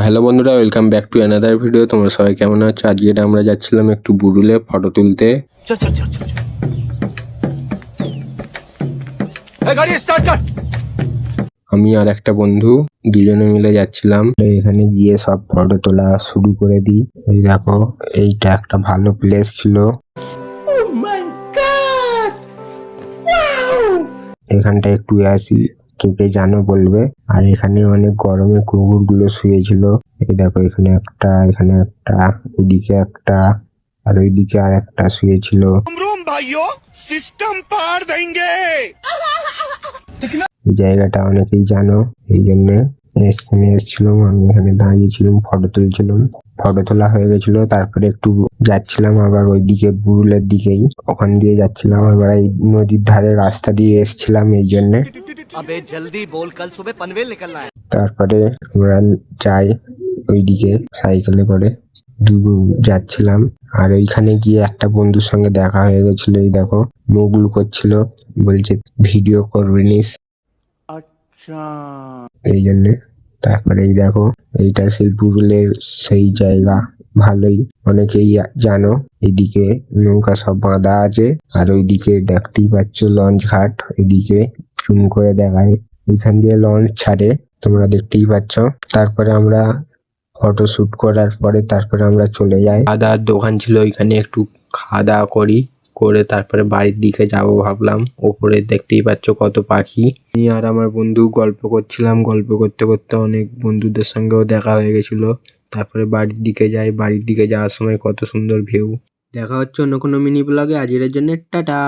Hello বন্ধুরা, welcome back to another video. তোমরা সবাই কেমন আছো? আজকে আমরা যাচ্ছিলাম একটু বুড়ুলে ফটো তুলতে। আমি আর একটা বন্ধু দুজনে মিলে যাচ্ছিলাম। এখানে গিয়ে সব ফটো তোলা শুরু করে দিই। এই দেখো, এইটা একটা ভালো প্লেস ছিল। এখানটা একটু আসি, কে কে জানো বলবে। আর এখানে অনেক গরমে কুকুর গুলো শুয়েছিল। এই দেখো, এখানে একটা, এদিকে একটা, আর ওইদিকে আর একটা শুয়েছিল। এই জায়গাটা অনেকেই জানো, এই জন্য এখানে এসেছিলাম। আমি এখানে দাঁড়িয়েছিলাম, ফটো তুলছিলাম। ফটো তোলা হয়ে গেছিল, তারপরে একটু যাচ্ছিলাম আবার ওইদিকে বুরুলের দিকেই। ওখান দিয়ে যাচ্ছিলাম, আবার এই নদীর ধারে রাস্তা দিয়ে এসেছিলাম এই জন্যে। তারপরে আমরা যাই ওইদিকে সাইকেলে করে যাচ্ছিলাম। আর ওইখানে গিয়ে একটা বন্ধুর সঙ্গে দেখা হয়ে গেছিল। এই দেখো, মুখ লুকোচ্ছিল, বলছে ভিডিও করবি নিস, এই জন্যে। তারপরে এই দেখো, এইটা সেই পুরুলের সেই জায়গা, ভালোই অনেকেই জানো। এইদিকে নৌকা সব বাঁধা আছে, আর ওইদিকে দেখতেই পাচ্ছ লঞ্চ ঘাট। এদিকে জুম করে দেখায়, এখান দিয়ে লঞ্চ ছাড়ে, তোমরা দেখতেই পাচ্ছ। তারপরে আমরা ফটো শুট করার পরে তারপরে আমরা চলে যাই। খাওয়ার দোকান ছিল, ওইখানে একটু খাওয়া দাওয়া করে তারপরে বাড়ির দিকে যাব ভাবলাম। ওপরে দেখতেই পাচ্ছ কত পাখি। আমি আর আমার বন্ধু গল্প করছিলাম, গল্প করতে করতে অনেক বন্ধুদের সঙ্গেও দেখা হয়ে গেছিল। তারপরে বাড়ির দিকে যাই, বাড়ির দিকে যাওয়ার সময় কত সুন্দর ভিউ। দেখা হচ্ছে অন্য কোনো মিনি ব্লগে। আজকের জন্য টাটা।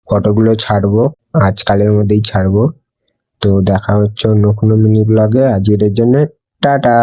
ফটোগুলো ছাড়বো, আজকালের মধ্যেই ছাড়বো। তো দেখা হচ্ছে অন্য কোনো মিনি ব্লগে। আজকের জন্য টাটা।